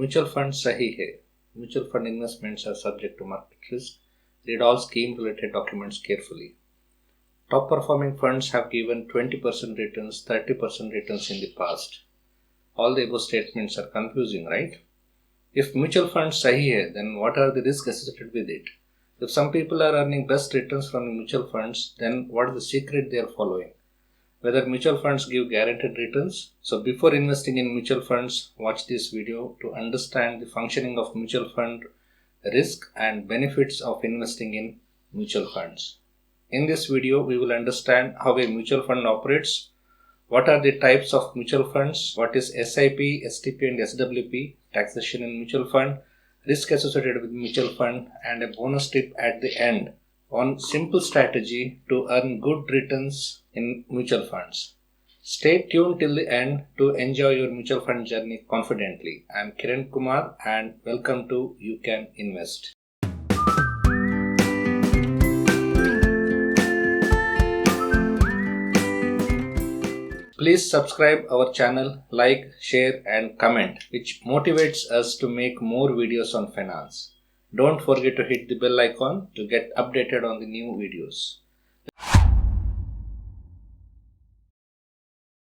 Mutual fund sahi hai. Mutual fund investments are subject to market risk. Read all scheme related documents carefully. Top performing funds have given 20% returns, 30% returns in the past. All the above statements are confusing, right? If mutual funds sahi hai, then what are the risks associated with it? If some people are earning best returns from the mutual funds, then what is the secret they are following? Whether mutual funds give guaranteed returns? So before investing in mutual funds, watch this video to understand the functioning of mutual fund, risk and benefits of investing in mutual funds. In this video, we will understand how a mutual fund operates, what are the types of mutual funds, what is SIP, STP and SWP, taxation in mutual fund, risk associated with mutual fund, and a bonus tip at the end on simple strategy to earn good returns in mutual funds. Stay tuned till the end to enjoy your mutual fund journey confidently. I am Kiran Kumar and welcome to You Can Invest. Please subscribe our channel, like, share and comment, which motivates us to make more videos on finance. Don't forget to hit the bell icon to get updated on the new videos.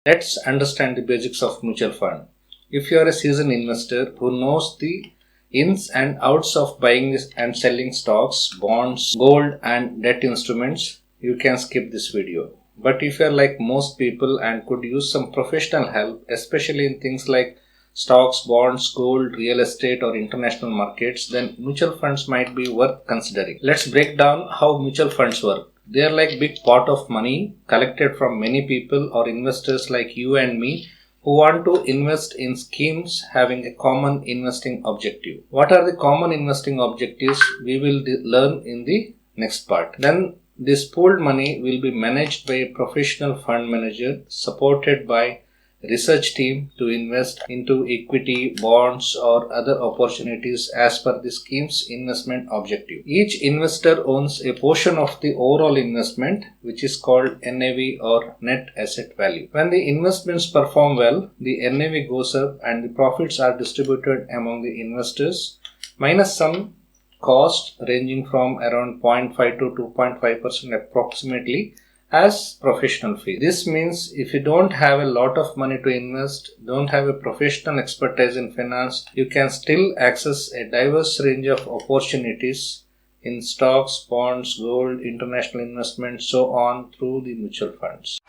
Let's understand the basics of mutual fund. If you are a seasoned investor who knows the ins and outs of buying and selling stocks, bonds, gold and debt instruments, you can skip this video. But if you are like most people and could use some professional help, especially in things like stocks, bonds, gold, real estate or international markets, then mutual funds might be worth considering. Let's break down how mutual funds work. They are like big pot of money collected from many people or investors like you and me who want to invest in schemes having a common investing objective. What are the common investing objectives? We will learn in the next part. Then this pooled money will be managed by a professional fund manager supported by research team to invest into equity, bonds or other opportunities as per the scheme's investment objective. Each investor owns a portion of the overall investment, which is called NAV or net asset value. When the investments perform well, the NAV goes up and the profits are distributed among the investors minus some cost ranging from around 0.5 to 2.5% approximately as professional fee. This means if you don't have a lot of money to invest, don't have a professional expertise in finance, you can still access a diverse range of opportunities in stocks, bonds, gold, international investments, so on through the mutual funds.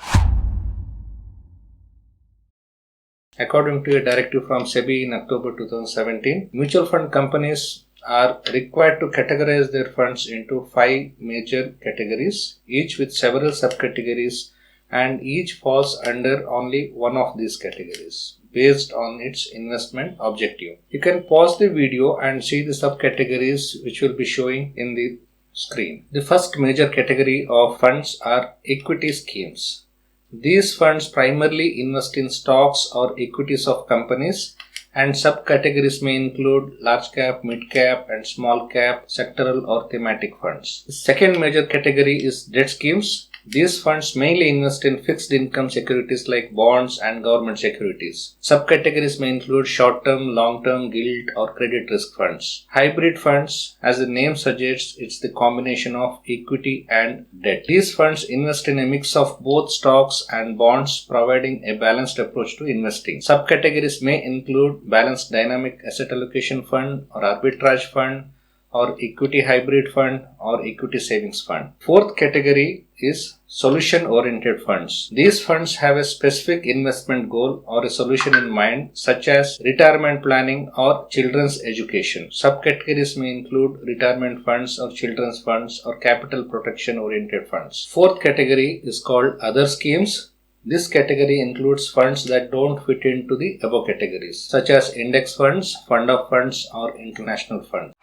According to a directive from SEBI in October 2017, mutual fund companies are required to categorize their funds into 5 major categories, each with several subcategories, and each falls under only one of these categories based on its investment objective. You can pause the video and see the subcategories which will be showing in the screen. The first major category of funds are equity schemes. These funds primarily invest in stocks or equities of companies, and subcategories may include large cap, mid cap and small cap, sectoral or thematic funds. The second major category is debt schemes. These funds mainly invest in fixed income securities like bonds and government securities. Subcategories may include short-term, long-term, gilt or credit risk funds. Hybrid funds, as the name suggests, it's the combination of equity and debt. These funds invest in a mix of both stocks and bonds, providing a balanced approach to investing. Subcategories may include balanced dynamic asset allocation fund or arbitrage fund or equity hybrid fund or equity savings fund. Fourth category is solution-oriented funds. These funds have a specific investment goal or a solution in mind, such as retirement planning or children's education. Subcategories may include retirement funds or children's funds or capital protection-oriented funds. Fourth category is called other schemes. This category includes funds that don't fit into the above categories, such as index funds, fund of funds or international funds.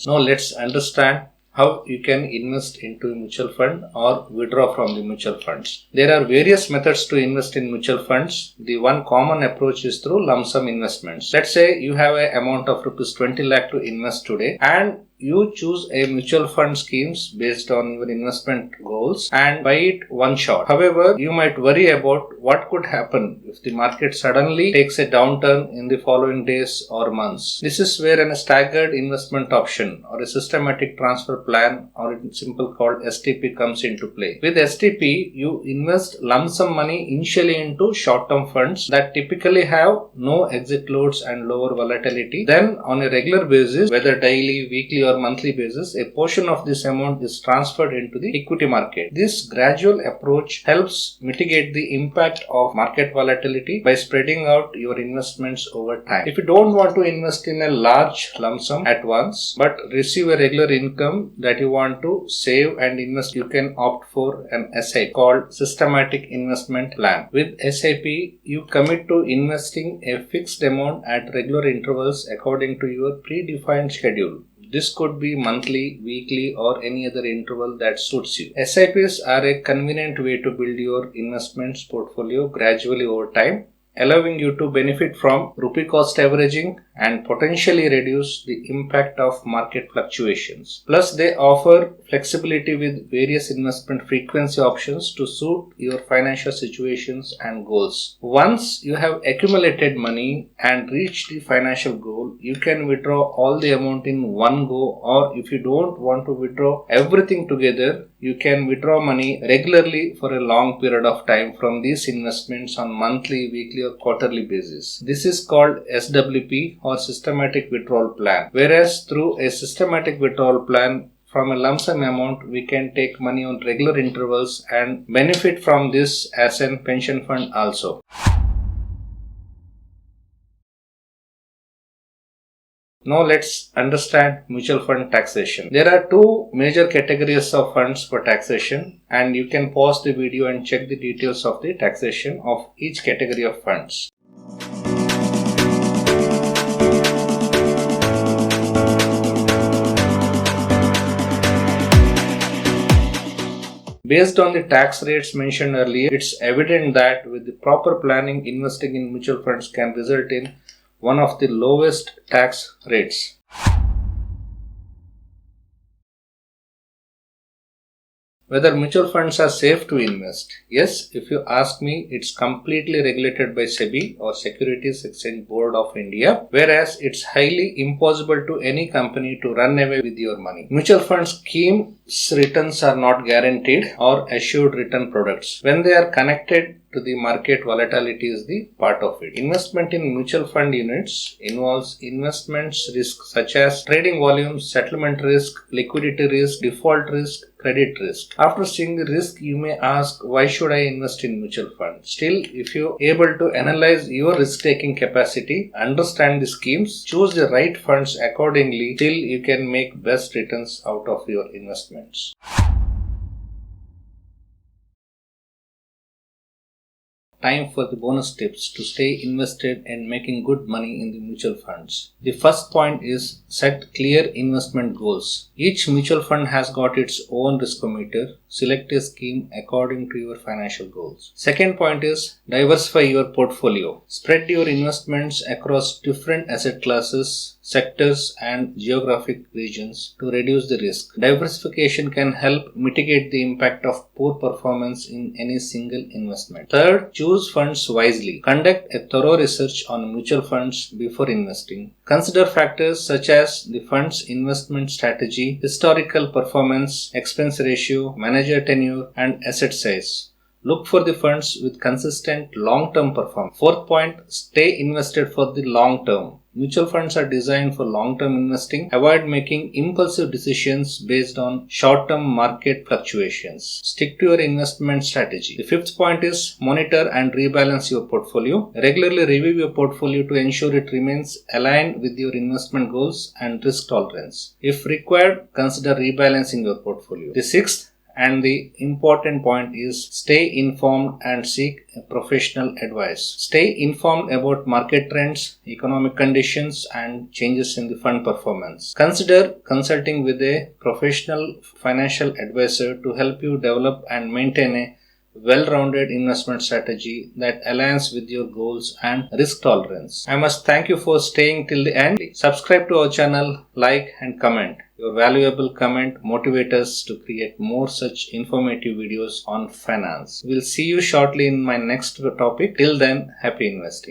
Now let's understand how you can invest into a mutual fund or withdraw from the mutual funds. There are various methods to invest in mutual funds. The one common approach is through lump sum investments. Let's say you have an amount of rupees 20 lakh to invest today and you choose a mutual fund schemes based on your investment goals and buy it one shot. However, you might worry about what could happen if the market suddenly takes a downturn in the following days or months. This is where a staggered investment option or a systematic transfer plan, or in simple called STP, comes into play. With STP, you invest lump sum money initially into short-term funds that typically have no exit loads and lower volatility. Then on a regular basis, whether daily, weekly or monthly basis, a portion of this amount is transferred into the equity market. This gradual approach helps mitigate the impact of market volatility by spreading out your investments over time. If you don't want to invest in a large lump sum at once but receive a regular income that you want to save and invest, you can opt for an SIP called Systematic Investment Plan. With SIP, you commit to investing a fixed amount at regular intervals according to your predefined schedule. This could be monthly, weekly or any other interval that suits you. SIPs are a convenient way to build your investments portfolio gradually over time, allowing you to benefit from rupee cost averaging and potentially reduce the impact of market fluctuations. Plus, they offer flexibility with various investment frequency options to suit your financial situations and goals. Once you have accumulated money and reached the financial goal, you can withdraw all the amount in one go, or if you don't want to withdraw everything together, you can withdraw money regularly for a long period of time from these investments on monthly, weekly or quarterly basis. This is called SWP or Systematic Withdrawal Plan. Whereas through a systematic withdrawal plan, from a lump sum amount, we can take money on regular intervals and benefit from this as a pension fund also. Now let's understand mutual fund taxation. There are two major categories of funds for taxation, and you can pause the video and check the details of the taxation of each category of funds. Based on the tax rates mentioned earlier, it's evident that with the proper planning, investing in mutual funds can result in one of the lowest tax rates. Whether mutual funds are safe to invest? Yes, if you ask me, it's completely regulated by SEBI or Securities Exchange Board of India, whereas it's highly impossible to any company to run away with your money. Mutual fund schemes returns are not guaranteed or assured return products. When they are connected to the market, volatility is the part of it. Investment in mutual fund units involves investments risk such as trading volumes, settlement risk, liquidity risk, default risk, credit risk. After seeing the risk, you may ask, why should I invest in mutual fund? Still, if you're able to analyze your risk-taking capacity, understand the schemes, choose the right funds accordingly, still you can make best returns out of your investments. Time for the bonus tips to stay invested and making good money in the mutual funds. The first point is set clear investment goals. Each mutual fund has got its own riskometer. Select a scheme according to your financial goals. Second point is diversify your portfolio. Spread your investments across different asset classes, sectors and geographic regions to reduce the risk. Diversification can help mitigate the impact of poor performance in any single investment. Third, choose funds wisely. Conduct a thorough research on mutual funds before investing. Consider factors such as the fund's investment strategy, historical performance, expense ratio, manager tenure, and asset size. Look for the funds with consistent long-term performance. Fourth point, stay invested for the long term. Mutual funds are designed for long-term investing. Avoid making impulsive decisions based on short-term market fluctuations. Stick to your investment strategy. The fifth point is monitor and rebalance your portfolio. Regularly review your portfolio to ensure it remains aligned with your investment goals and risk tolerance. If required, consider rebalancing your portfolio. The sixth and the important point is stay informed and seek professional advice. Stay informed about market trends, economic conditions, and changes in the fund performance. Consider consulting with a professional financial advisor to help you develop and maintain a well-rounded investment strategy that aligns with your goals and risk tolerance. I must thank you for staying till the end. Subscribe to our channel, like and comment. Your valuable comment motivates us to create more such informative videos on finance. We'll see you shortly in my next topic. Till then, happy investing.